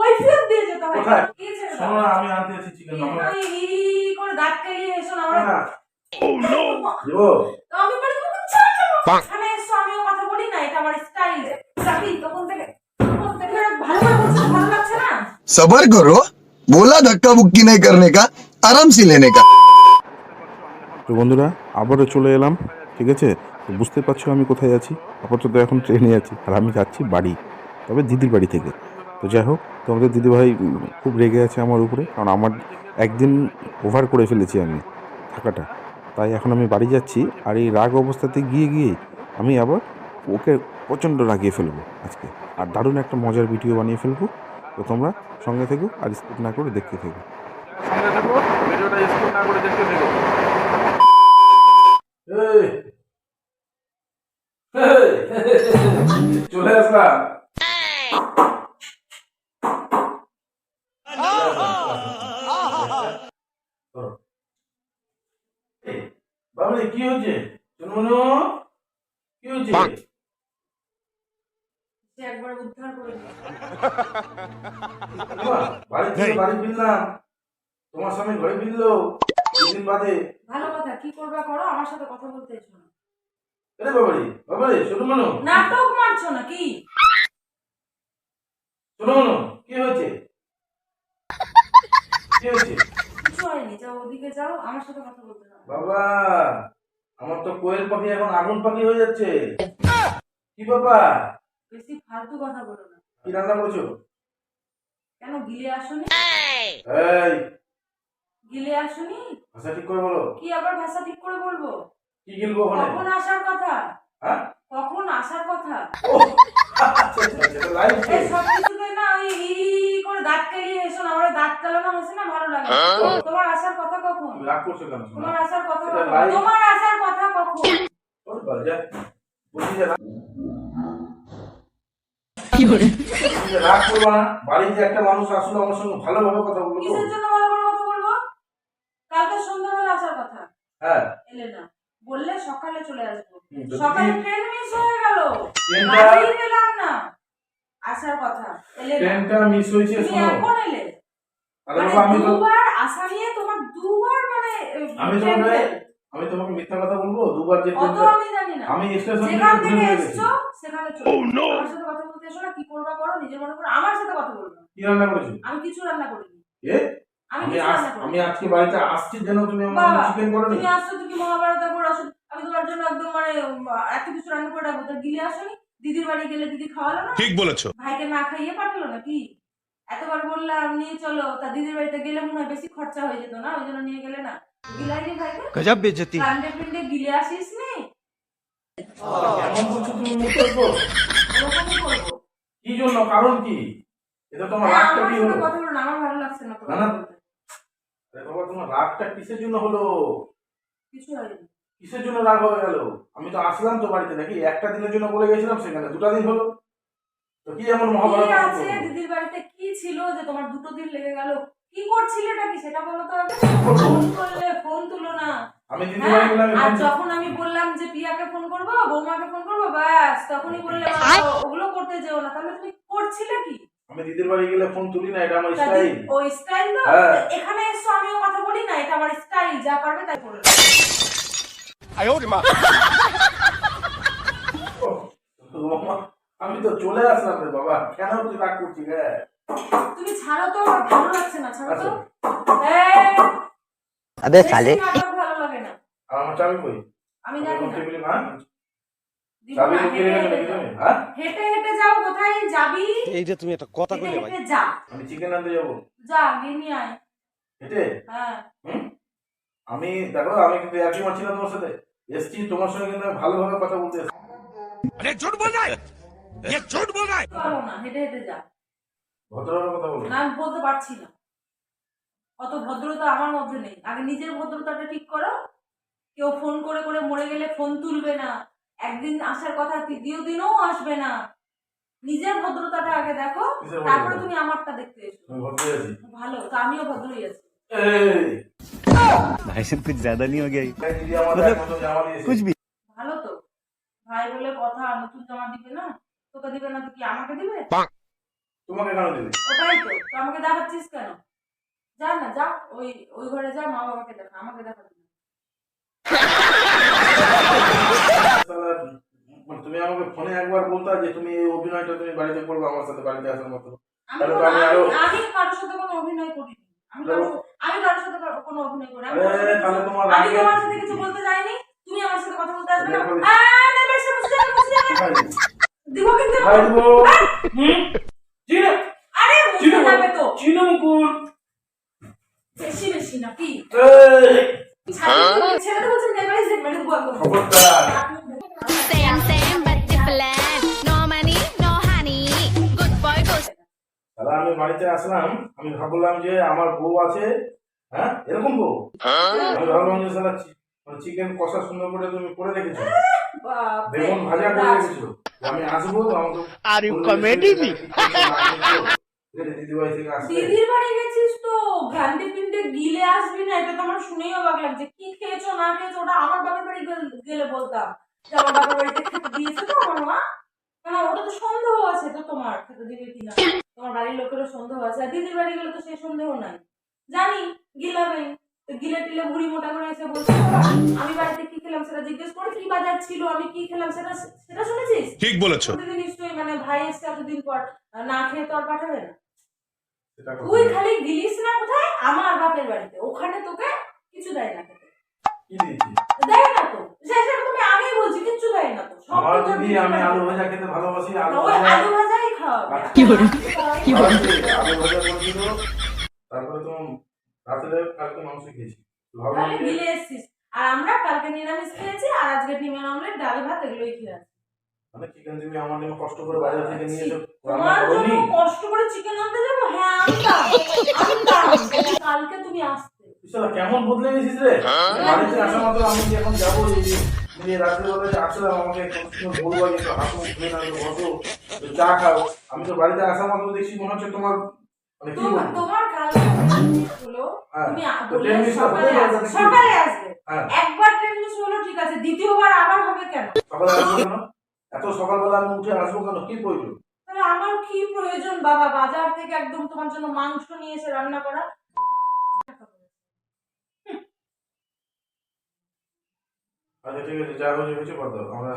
কৈফিয়ত দিয়ে যেতে হয়। কোথায়? কি ছেড়ে দাও? শোনো না, আমি আনতে এসেছি চিকেন। আমি করে দাঁত কেলিয়ে এসো না না, দেবো? তো আমি বলি তুমি ছেড়ে দাও। এখানে এসো, আমিও কথা বলি না, এটা আমার স্টাইল। যাবি তখন থেকে ভালো করে বলছো, ভালো লাগছে না? सबर करो, बोला धक्का मुक्की नहीं करने का, आराम से लेने का। তো বন্ধুরা আবারও চলে এলাম, ঠিক আছে। তো বুঝতে পারছো আমি কোথায় আছি। আপাতত এখন ট্রেনে আছি আর আমি যাচ্ছি বাড়ি, তবে দিদির বাড়ি থেকে। তো যাই হোক, তোমাদের দিদিভাই খুব রেগে আছে আমার উপরে, কারণ আমার একদিন ওভার করে ফেলেছি আমি থাকাটা। তাই এখন আমি বাড়ি যাচ্ছি, আর এই রাগ অবস্থাতে গিয়ে আমি আবার ওকে প্রচণ্ড রাগিয়ে ফেলবো আজকে, আর দারুণ একটা মজার ভিডিও বানিয়ে ফেলবো। তো তোমরা সঙ্গে থেকো আর স্কিপ না করে দেখতে থেকো। সঙ্গে থাকো, ভিডিওটা স্কিপ না করে দেখতে থেকো। চলে আসলাম। বাবুরে কি হচ্ছে? শুনো, কি হচ্ছে? একবার উদ্ধার করে দিই। বাড়ি থেকে বাড়ি ফিরলাম, তোমার স্বামী ঘরে ফিরলো দুদিন বাদে। ভালো কথা, কি করবা করো, আমার সাথে কথা বলতে এসো না। আরে বাবারে শোনো মনো, নাটক মারছো না কি? শোনো মনো, কি হয়েছে? কি হয়েছে? কিছু হয়নি, যাও ওদিকে যাও, আমার সাথে কথা বলতে দাও। বাবা, আমার তো কোয়েল পাখি এখন আগুন পাখি হয়ে যাচ্ছে। কি বাবা? বেশি ফালতু কথা বলো না। কি রান্না করছো? কেন গিলে আসনি? এই গিলে আসনি? ভাষা ঠিক করে বলো। কি আবার ভাষা ঠিক করে বলবো? কি গিলবো ওখানে? কখন আসার কথা? হ্যাঁ? কখন আসার কথা? ও, আচ্ছা, এটা লাইভ এই সব কিছুতে না ওই করে দাঁত কেলিয়ে এসো না, আমার দাঁত কেলানো হচ্ছে না, ভালো লাগে না। তোমার আসার কথা কখন? তুমি রাগ করছো কেন? শোনা তোমার আসার কথা এটা কখন? live। তোমার আসার কথা কখন? ওর বাজা বুঝি যে রাগ করবো না। বাড়িতে একটা মানুষ আসলে আমার সঙ্গে ভালোভাবে কথা বলবো। কিসের জন্য ভালো করে কথা বলবো? কালকে সন্ধ্যাবেলা আসার কথা, হ্যাঁ, এলে না। বললে সকালে চলে আসবো, তো সকালে তুমি- ট্রেন মিস হয়ে গেল, ট্রেনটা- গাড়ি পেলাম না। আসার কথা, এলে না। ট্রেনটা মিস হয়েছে। তুমি শোনো, এখন এলে। আরে মানে বাবা, আমি তো দুবার আসা নিয়ে তোমার দুবার মানে আমি ট্রেন তোমাকে fail। আমি তোমাকে মিথ্যা কথা বলবো? দুবার যে অত ট্রেনটা আমি জানি না। আমি স্টেশন যেখান থেকে থেকে ঘুরে গেছি। এসছো সেখানে চলো। আমার সাথে কথা বলতে এসো না, কি করবা করো, নিজের মনে করো, আমার সাথে কথা বলবো না। কি রান্না করেছো? আমি কিছু রান্না করিনি। এ আমি আমি কিছু রান্না করিনি। আমি আজকে বাড়িতে আসছি যেন তুমি আমার বাবা, চিকেন করোনি। তুমি আসছো তো কি মহাভারতের পর আসো, আমি তোমার জন্য একদম মানে এত কিছু রান্না করে রাখবো, তো গিলে আসোনি? দিদির বাড়ি গেলে দিদি খাওয়ালো না? ঠিক বলেছো। ভাইকে না খাইয়ে পাঠালো না কি? এতবার বললাম নিয়ে চলো, তা দিদির বাড়িতে গেলে মনে হয় বেশি খরচা হয়ে যেত না, ওই জন্য নিয়ে গেলে না। গিলাই নি ভাইকে, গজব বেইজ্জতি। কান্ডে পিন্ডে গিলে আসিস নি, কেমন করছো তুমি? মুখ করবো ওরকমই করবো। কি জন্য? কারণ কি? এটা তোমার হ্যাঁ, রাগটা আমার কি সাথে হলো? কথা বলো না, আমার ভালো লাগছে না তো না, কথা না। বলতে। আরে বাবা, তোমার রাগটা কিসের জন্য হলো? কিছু হয়নি। কিসের জন্য রাগ হয়ে গেল? আমি তো আসলাম তো বাড়িতে, নাকি একটা দিনের জন্য বলে গেছিলাম, সেখানে 2টা দিন হলো। তো কি এমন মহাভারত কি আছে আছে তোমার? দিদির বাড়িতে, কি ছিল যে তোমার 2টো দিন লেগে গেল? কি করছিলেটা কি সেটা বলো তো আগে। ফোন করলে ফোন তুলো না। আমি দিদি হ্যাঁ, বাড়ি গেলাম আর এখন। যখন আমি বললাম যে পিয়াকে ফোন করবো, বৌমাকে ফোন করবো, ব্যাস তখনই বললে বাবা, ওগুলো করতে যেও না। তাহলে তুমি করছিলে কি? আমি দিদির বাড়ি গেলে ফোন তুলি না, এটা আমার তা স্টাইল। ওই স্টাইল তো হ্যাঁ। এখানে এসো, আমিও কথা বলি না, এটা আমার স্টাইল, যা পারবে তাই করবে। আমি তো চলে আসলাম রে বাবা, কেন তুই রাগ করছিস? হ্যাঁ, তুমি ছাড়ো তো, আমার ভালো লাগছে না, ছাড়ো তো। अबे साले বেশি নাটক ভালো লাগে না। আর আমার চাবি কই? আমি জানি না। টেবিলে না দিব চাবি না, লুকিয়ে হেঁটে রেখেছো হেঁটে নাকি যাও। তুমি? হ্যাঁ, হেঁটে হেঁটে যাও, কোথায় যাবি? এই যে তুমি একটা কথা হেঁটে কইলে ভাই। হেঁটে যা, আমি চিকেন আনতে যাবো যা গিয়ে নিয়ে আয়। হেঁটে। হ্যাঁ, আমি দেখো, আমি কিন্তু একই মারছি না তোমার সাথে। এসছি তোমার সঙ্গে, কিন্তু আমি ভালোভাবে কথা বলতে এসছি। আরে ঝুট বল রहा है ये झूठ बोल रहा है। চলো না, হেঁটে হেঁটে যা। ভদ্রভাবে কথা বলো। না, আমি বলতে পারছি না, অত ভদ্রতা আমার মধ্যে নেই। আগে নিজের ভদ্রতাটা ঠিক করো। কেউ ফোন করে করে মরে গেলে ফোন তুলবে না, একদিন আসার কথা তৃতীয় দিনও আসবে না। নিজের ভদ্রতাটা আগে দেখো, কিসের ভদ্রতা? তারপরে তুমি আমারটা দেখতে এসো। তুমি ভদ্র আছি। ভালো তো, আমিও ভদ্রই আছি। এই भाई साहब कुछ ज्यादा नहीं हो गया ये? এই দিদি আমার এক নতুন জামা দিয়েছে। कुछ भी ভালো তো, ভাই বলে কথা, নতুন জামা দিবে না? তোকে দিবে না তো কি আমাকে দিবে? তোমাকে কেন দিবে? ওটাই তো, তো আমাকে দেখাচ্ছিস কেন? যা না, যা ওই ওই ঘরে যা, মা বাবাকে দেখা, আমাকে দেখাবি না। তাহলে মানে তুমি আমাকে ফোনে একবার বলতা যে তুমি এই অভিনয়টা তুমি বাড়িতে করবে আমার সাথে বাড়িতে আসার মতো। আমি তাহলে তো কোনো- আমি আরো আমি কারোর সাথে কোনো অভিনয় করিনি। আমি কারোর সাথে কোনো অভিনয় করিনি। আমি আরে তাহলে তোমার আমি আগে তোমার সাথে কিছু বলতে যাইনি, তুমি আমার সাথে কথা বলতে আসবে না। দেখো, না, বেশি বুঝতে হবে, বুঝতে হবে। কোথায় দিবো? দিব কিন্তু। কোথায় দিবো? চিনো আরে মুখে যাবে তো। চিনো মুকুল। বেশি বেশি নাকি? এই ছেলেটা বলছে নেভার ইজ মেরে দেবো একদম। খবরদার। Same, same, but different. No money, no honey. Good boy goes. তাহলে আমি বাড়িতে আসলাম, আমি ভাবলাম যে আমার বউ আছে, হ্যাঁ এরকম বউ। আমি ভাবলাম যে সালা মানে চিকেন কষা সুন্দর করে তুমি করে রেখেছো, বাপরে। বেগুন ভাজা করে রেখেছো। আমি আসবো তো আমাকে আর ইউ কমেডি মি দিদিভাই থেকে আসবে। দিদির বাড়ি গেছিস তো ঘ্রান্ডে পিন্ডে গিলে আসবি না, এটা তো আমার শুনেই অবাক লাগছে। কি খেয়েছো না খেয়েছো ওটা আমার বাবার বাড়ি গেলে বলতাম যে আমার বাবার বাড়িতে খেতে দিয়েছে তো আমার মা। কেন ওটা তো সন্দেহ আছে তো, তোমার খেতে দিবে কিনা, তোমার বাড়ির লোকেরও সন্দেহ আছে। আর দিদির বাড়ি গেলে তো সেই সন্দেহ নাই, জানি গিলাবেই। তো গিলে টিলে ভুড়ি মোটা করে এসে বলছে আমি বাড়িতে কি খেলাম সেটা জিজ্ঞেস করে, কি বাজার ছিল, আমি কি খেলাম সেটা সেটা শুনেছিস? ঠিক বলেছো। দিদি নিশ্চয়ই মানে ভাই এসছে এতদিন পর, না খেয়ে তো আর পাঠাবে না। সেটা কথা তুই না। খালি গিলিস না কোথায়? আমার বাপের বাড়িতে, ওখানে তোকে কিছু দেয় না খেতে। কি দিয়েছি? দেয় না তো, সেটা তুমি আগেই বলছি, কিচ্ছু দেয় না তো। সব আমার তো তোর দিদি, দিদির আমি বাড়িতে। আলু ভাজা খেতে ভালোবাসি, আলু ওই ভাজা আলু ভাজাই খাওয়াবে। কি বলে? কি বলে? আলু ভাজা করেছিল, তারপরে তো রাত্রে কালকে মাংস খেয়েছি। ভাবলাম তাহলে যে গিলে এসছিস। আর আমরা কালকে নিরামিষ খেয়েছি, আর আজকে ডিমের অমলেট, ডাল ভাত এগুলোই খেয়ে আছি। মানে চিকেন তুমি আমার জন্য কষ্ট করে বাজার থেকে নিয়ে এসে রান্না তোমার জন্য করোনি? কষ্ট করে চিকেন আনতে যাবো? হ্যাঁ আনতাম, আনতাম। কিন্তু কালকে তুমি আসতে। বিশাল কেমন বদলে গেছিস রে? বাড়িতে আসা মাত্র আমি যে এখন যাবো এই রাত্রেবেলা যে আসলাম, আমাকে বলবো একটু হাঁটু ঘুরে না বসো চা খাও। আমি তো বাড়িতে আসা মাত্র দেখছি মনে হচ্ছে তোমার মানে কি বলবো। তোমার কালকে হলো হ্যাঁ, তুমি তো বললে ট্রেন মিস সকালে হতে আসবে, যাবে। সকালে আসবে। হ্যাঁ। একবার ট্রেন মিস হলো ঠিক আছে, দ্বিতীয়বার আবার হবে কেন? সকালে আসবো কেন? এত সকালবেলা আমি উঠে আসবো কেন? কি প্রয়োজন? তাহলে আমার কি প্রয়োজন বাবা বাজার থেকে একদম তোমার জন্য মাংস নিয়ে এসে রান্না করা? আচ্ছা ঠিক আছে, যা হয়েছে হয়েছে কথা। আমরা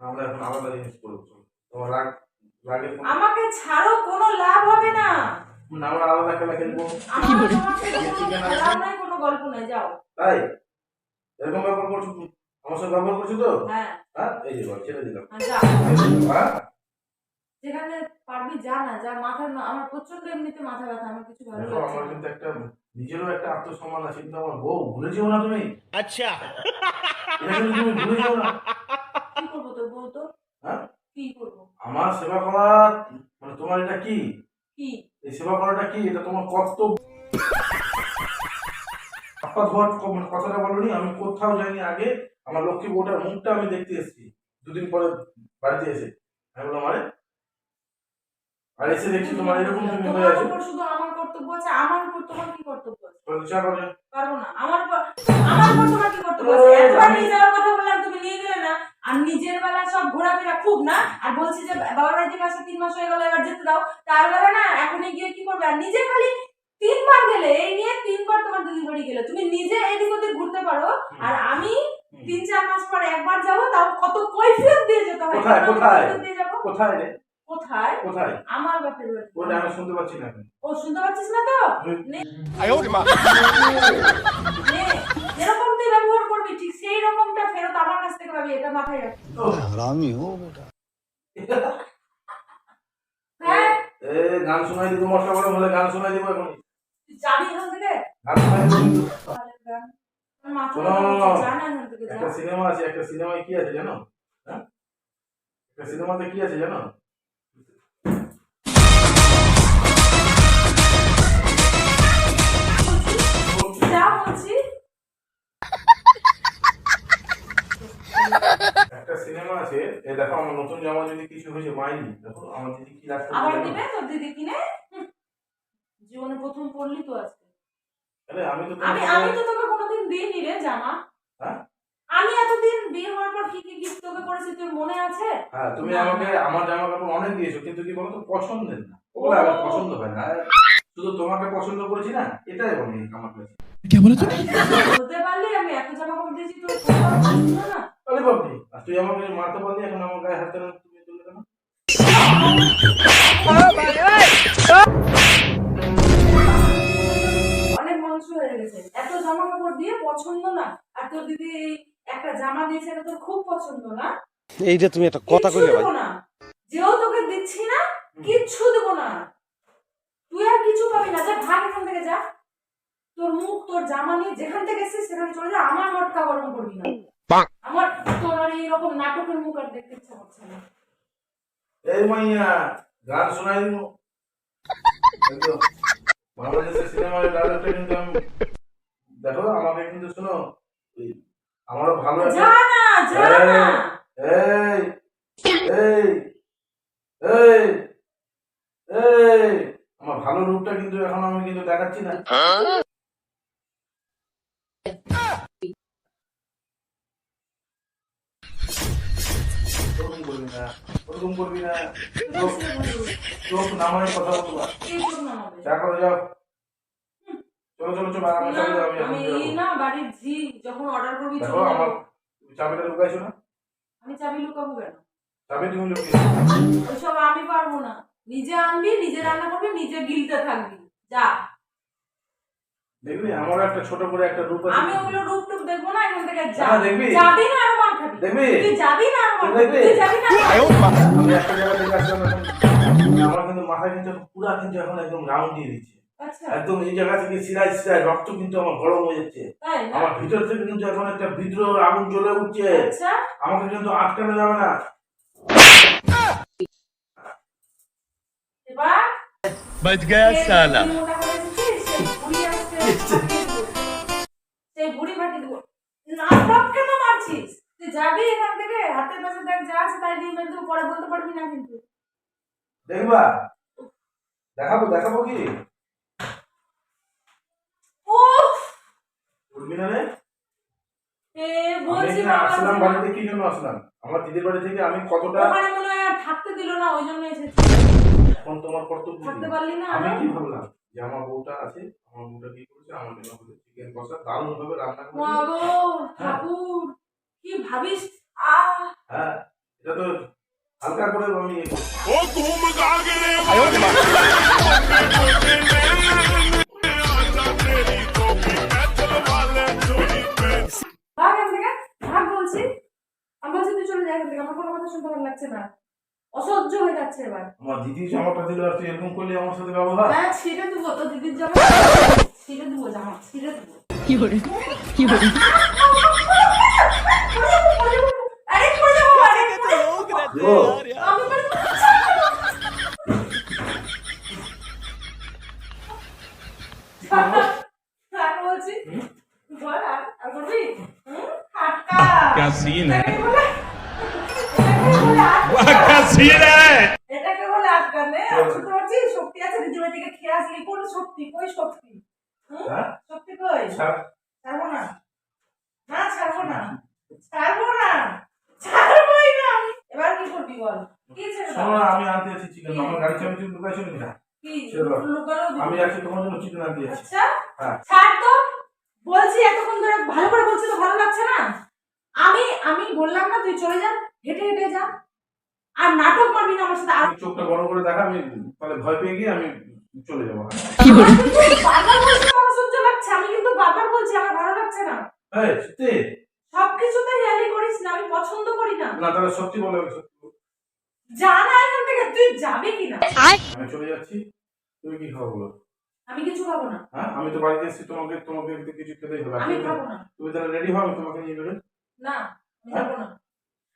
আমরা এখন আলাদা জিনিস করবো। তোমার রাগ রাগের কোনো আমাকে ছাড়ো, কোনো লাভ হবে না। না, আমরা আলাদা খেলা খেলবো। আমার তোমার সাথে কোনো খেলাও নাই, কোনো গল্প নাই, যাও। তাই এরকম ব্যাপার করছো? আমার সাথে ব্যবহার করছো তো? হ্যাঁ, হ্যাঁ এই যে বল, ছেড়ে দিলাম। যা। হ্যাঁ যেখানে পারবি যা না, যা। আমার প্রচন্ড এমনিতে মাথা ব্যথা, আমার কিছু ভালো দেখো, লাগছে আমার না। কিন্তু একটা নিজেরও একটা আত্মসম্মান আছে, কিন্তু আমার বউ ভুলে যেও না তুমি। আচ্ছা এটা কিন্তু তুমি ভুলে যেও না। কি করবো তোর বউ তো? হ্যাঁ কি করবো? আমার সেবা করা মানে তোমার এটা কি? কি? এই সেবা করাটা কি? এটা তোমার কর্তব্য। আপা ধোয়ার কথাটা বলনি, আমি কোথাও যাইনি আগে। আমার লক্ষ্মী বউটার মুখটা আমি দেখতে এসেছি দুদিন পরে বাড়িতে এসে। আমি বললাম আরে, আর এসে দেখছি তোমার এরকম তুমি হয়ে তোমার আছো। উপর শুধু আমার কর্তব্য আছে, আমার উপর তোমার কি কর্তব্য আছে? চা করে পারবো না। আমার উপর তোমার কি কর্তব্য আছে? একবার নিয়ে যাওয়ার কথা বললাম, তুমি নিয়ে গেলে না। আর নিজের বেলা সব ঘোরাফেরা খুব না, আর বলছি যে বাবার বাড়ি থেকে আসা 3 মাস হয়ে গেল, এবার যেতে দাও। তার বেলা না, এখনই গিয়ে কি করবে? আর নিজে খালি 3 বার গেলে, এই নিয়ে 3 বার তোমার দিদির বাড়ি গেলে, তুমি নিজে এদিক ওদিক ঘুরতে পারো। আর আমি 3-4 মাস পরে একবার যাবো, তাও কত কৈফিয়ত দিয়ে যেতে হয়। কোথায়? কত কোথায়? কৈফিয়ত দিয়ে যাবো? কোথায় রে? কোথায়? কোথায়? আমার বাপের বাড়ি। ওটা আমি শুনতে পাচ্ছি না এখন। ও শুনতে পাচ্ছিস না তো? নে, নে, যেরকম তুই ব্যবহার করবি ঠিক সেই রকমটা ফেরত আমার কাছ থেকে পাবি, এটা মাথায় রাখ। हरामी हो बेटा। হ্যাঁ, এ গান শোনাই দিব, মশলা গরম হলে গান শোনাই দিব এখন। তুই যাবি এখান থেকে? গান শোনাই দিব কিন্তু। বালের গান। আমার মাথা শোনো, ব্যথা করছে, যা না এখান থেকে, যা। একটা সিনেমা আছে, একটা সিনেমায় কি আছে জানো? হ্যাঁ, একটা সিনেমাতে কি আছে জানো? যা বলছি। একটা সিনেমা আছে, এই দেখো আমার নতুন জামা যদি কিছু হয়েছে মাইনি, দেখো আমার দিদি কি রাগ আবার করবে দিবে জানো? তোর দিদি কিনে? জীবনে প্রথম পড়লি তো আজকে। আরে আমি তো আমি তোমাকে- আমি তো তোকে কোনোদিন দিইনি রে জামা। হ্যাঁ? আমি এতদিন বিয়ে হওয়ার পর কি কি গিফট তোকে করেছি তোর মনে আছে? হ্যাঁ তুমি না, আমাকে না। আমার জামা কাপড় অনেক দিয়েছো, কিন্তু কি বলতো পছন্দের না, ওগুলো আমার পছন্দ হয় না। শুধু তোমাকে পছন্দ করেছি না, এটাই বলি আমার কাছে। বলতে পারলি আমি এত জামা কাপড় দিয়েছি তোর পছন্দ না? আরে বাপরে, আর তুই আমাকে মারতে পারলি, এখন আমার গায়ে হাত তুলে তুললে কেন? অনেক মাংস হয়ে গেছে, এত জামা কাপড় দিয়ে পছন্দ না, আর তোর দিদি একটা জামা দিয়েছে এটা তোর খুব পছন্দ না? এইটা তুমি একটা কথা কিচ্ছু কইলে ভাই দেবো না, যেও তোকে দিচ্ছি না, কিচ্ছু দেবো না, তুই আর কিছু পাবি না, যা ভাগ এখান থেকে যা। তোর মুখ তোর জামা নিয়ে যেখান থেকে এসেছিস সেখানে চলে যা, আমার মটকা গরম করবি না। আমার তোর আর এইরকম নাটকের মুখ আর দেখতে ইচ্ছা করছে না। এই মাইয়া, গান শোনাই দিব। বাংলাদেশের সিনেমার ডায়লগটা কিন্তু আমি, দেখো আমাকে কিন্তু শোনো, আমারও ভালো একটা যা না, যা না। এই এই এই এই আমার ভালো রূপটা কিন্তু এখন আমি কিন্তু দেখাচ্ছি না। ওরকম করবি না, ওরকম করবি না। চোখ নামায় কথা বলবা। এই তোর নামাবে। চা করে যাও। চলো চলো চলো, আমার সাথে যাও, আমি এখন আমি বেরোবো। এই না বাড়ির ঝি, যখন অর্ডার করবি দেখো চলে আমার যাবো। চাবিটা লুকাইছো না? আমি চাবি লুকাবো কেন? চাবি তুমি লুকিয়েছো। ওইসব আমি পারবো না, নিজে আনবি, নিজে রান্না করবি, নিজে গিলতে থাকবি, যা। দেখবি আমার একটা ছোট করে একটা রূপ আছে। আমি ওগুলো রূপ টুপ দেখবো না, এখান থেকে যা। না, দেখবি? যাবি না আর মার খাবি। দেখবি? তুই যাবি না আর মার খাবি। দেখবি? তুই যাবি না। আমি একটা জায়গা থেকে আসলাম এখন, আমার কিন্তু মাথা কিন্তু পুরা কিন্তু এখন একদম রাউন্ড দিয়ে দিচ্ছে। আচ্ছা একদম এই জায়গা থেকে সিরাই সিরাই রক্ত কিন্তু আমার গরম হয়ে যাচ্ছে। তাই না? আমার ভিতর থেকে কিন্তু এখন একটা বিদ্রোহ আগুন জ্বলে উঠছে। আচ্ছা আমাকে কিন্তু আটকানো যাবে না। এবার बच गया साला তুই মোটা করে এসেছিস, সেই বুড়ি আসছে, ফাটিয়ে দিবো। সেই বুড়ি ফাটিয়ে দিবো। নাটক কেন মারছিস? তুই যাবি এখান থেকে, হাতের পাশে দেখ যা আছে তাই দিয়ে মেরে দেবো, পরে বলতে পারবি না কিন্তু। দেখবা, দেখাবো দেখাবো কি উফ, বলবি না রে? আমি বলছি এখানে বাবা, আসলাম বাড়িতে কি জন্য আসলাম? আমার দিদির বাড়ি থেকে আমি কতটা, ওখানে মনে হয় আর থাকতে দিল না, ওই জন্য এসেছি। এখন তোমার কর্তব্য থাকতে কি? পারলি না আমি আরো? কি ভাবলাম যে আমার বউটা আছে, আমার বউটা কি করেছে, আমার জন্য চিকেন কষা দারুণ ভাবে রান্না করেছে। মাগো ঠাকুর, কি ভাবিস? আহ হ্যাঁ, এটা তো হালকা করে আমি ইয়ে করছি। ओ घूम गा गए ভাগ এখান থেকে, ভাগ বলছি। আমি বলছি তুই চলে যা এখান থেকে, আমার কোনো কথা শুনতে ভালো লাগছে না, অসহ্য হয়ে যাচ্ছে এবার। আমার দিদি জামাটা দিল আর তুই এরকম করলি আমার সাথে ব্যবহার। হ্যাঁ ছিঁড়ে দেবো, তো দিদির জামা ছিঁড়ে দেবো, জামা ছিঁড়ে দেবো। আরে পড়ে যাবো, আরে পড়ে যাবো। দেবো? আমি পড়ে যাবো। আর বলছি, বল আর করবি? হাটকা। क्या सीन है এটাকে বলে আটকা। वाह क्या सीन है এটাকে বলে আটকা নে। বুঝতে পারছিস? শক্তি আছে, দিদিভাই থেকে খেয়ে আসলি, কোন শক্তি? কই শক্তি? হ্যাঁ? শক্তি কই? ছাড়। ছাড়বো না, না ছাড়বো না, ছাড়বো না, ছাড়বোই না আমি। এবার কি করবি বল? কি ছেড়ে শোনো দাও? না, আমি আনতে আছি চিকেন। আমার গাড়ি চাবি তুমি লুকাইছো নাকি না? কি ছেড়ে দাও। লুকানো দিবি? আমি আজকে তোমার জন্য চিকেন আনতে আছি। আচ্ছা হ্যাঁ। ছাড় তো, বলছি এতক্ষণ ধরে ভালো করে বলছি তো ভালো লাগছে না? আমি আমি বললাম না তুই চলে যা, হেঁটে হেঁটে যা, আর নাটক মারবি না আমার সাথে। আর তুমি চোখটা বড় করে দেখা, আমি তাহলে ভয় পেয়ে গিয়ে আমি চলে যাবো। বারবার বলছি আমার অসহ্য লাগছে, আমি কিন্তু বারবার বলছি আমার ভালো লাগছে না। এই সত্যি? সবকিছুতে হেয়ালি করিস না, আমি পছন্দ করি না। না তাহলে সত্যি বলো, আমি সত্যি বলো। যা না এখান থেকে, তুই যাবি কিনা? আমি চলে যাচ্ছি, তুমি কি খাবো বলো? আমি কিছু খাবো না, হ্যাঁ, আমি তো বাড়িতে এসেছি, তোমাকে তোমাকে একটু কিছু খেতেই হবে। আমি খাবো না, তুমি তাহলে রেডি হও, আমি তোমাকে নিয়ে বেরোই। না আমি যাবো না,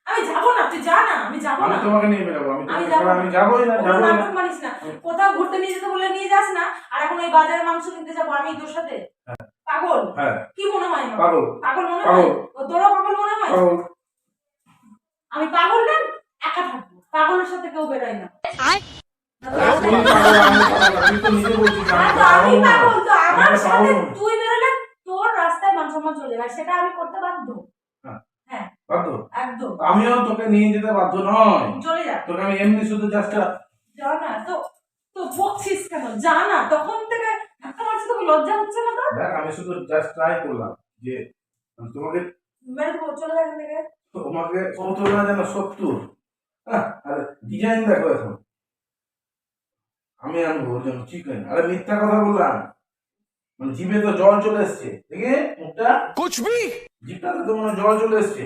আমি যাবো না, তুই যা না, আমি যাবো আমি না। তোমাকে নিয়ে বেরোবো, আমি আমি তোমাকে যাবো ছাড়া না। আমি যাবোই না, কোনো যাবোই না। নাটক মানিস না, কোথাও ঘুরতে নিয়ে যেতে বলে নিয়ে যাস না, আর এখন ওই বাজারে মাংস কিনতে যাবো আমি তোর সাথে? পাগল? হ্যাঁ, কি মনে হয় আমার? পাগল। পাগল মনে পাগল। হয়? ও তোরও পাগল মনে হয়? পাগল। আমি পাগল না, একা থাকবো, পাগলের সাথে কেউ বেরোয় না। না তো আরে তুমি পাগল, আমি পাগল। তুই তো নিজে বলছিস যে আমি তো আমি পাগল না। পাগল, তো আমার আমি সাথে পাগল। তুই বেরোলে তোর রাস্তায় মান সম্মান চলে যায়, সেটা আমি করতে বাধ্য। হ্যাঁ। হ্যাঁ বাধ্য? একদম। আমিও তোকে নিয়ে যেতে বাধ্য নয়। চলে যা, তোকে আমি এমনি শুধু জাস্ট যা না তো, তো বকছিস কেন? যা না, তখন থেকে ধাক্কা মারছে, তোকে লজ্জা হচ্ছে না তো? দেখ আমি শুধু জাস্ট ট্রাই করলাম যে তোমাকে মেরে দেবো, চলে যায় এখান থেকে। তোমাকে 70 না যেন 70। হ্যাঁ, আর ডিজাইন দেখো এখন আমি আনবো ওর জন্য চিকেন। আরে মিথ্যা কথা বললাম, মানে জিভে তো জল চলে এসছে, দেখে মুখটা कुछ भी জিভটাতে তো মনে হয় জল চলে এসছে।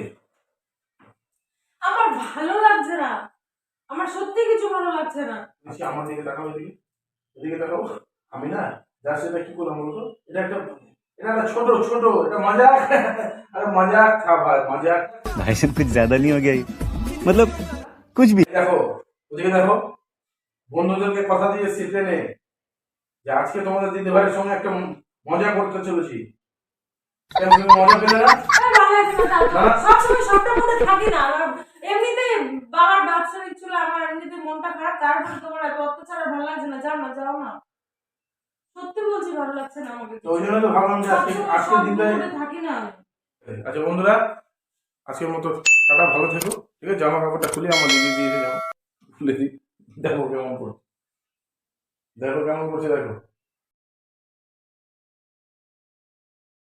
আমার ভালো লাগছে না, আমার সত্যি কিছু ভালো লাগছে না। আচ্ছা আমার দিকে তাকাও, এদিকে এদিকে তাকাও। আমি না জাস্ট এটা কি করলাম বলতো, এটা একটা ছোট ছোট এটা মজাক। আরে মজাক থা ভাই, মজাক। भाई साहब कुछ ज्यादा नहीं हो गया ये? मतलब कुछ भी। দেখো ওদিকে দেখো, বন্ধুদেরকে কথা দিয়ে এসছি ট্রেনে যে আজকে তোমাদের দিদি ভাইয়ের সঙ্গে একটা মজা করতে চলেছি। কেন তুমি মজা পেলে না? আমার ভালো লাগছে না, না। সবসময় সবটার মধ্যে থাকি না। আমার এমনিতেই বাবার বাৎসরিক ছিল, আমার এমনিতে মনটা খারাপ, তারপরে তোমার এত অত্যাচার আর ভালো লাগছে না। যাও না, যাও না, সত্যি বলছি ভালো লাগছে না আমাকে। তো ওই জন্য তো ভাবলাম যে আজকে সবসময় আজকে সব দিনটাই। মধ্যে থাকি না আমি। আচ্ছা বন্ধুরা, আজকের মতো টাটা, ভালো থেকো। ঠিক আছে, জামা কাপড়টা খুলে আমার দিদি দিয়েছে, জামা খুলে দিই। দেখো কেমন করছে, দেখো কেমন করছে, দেখো।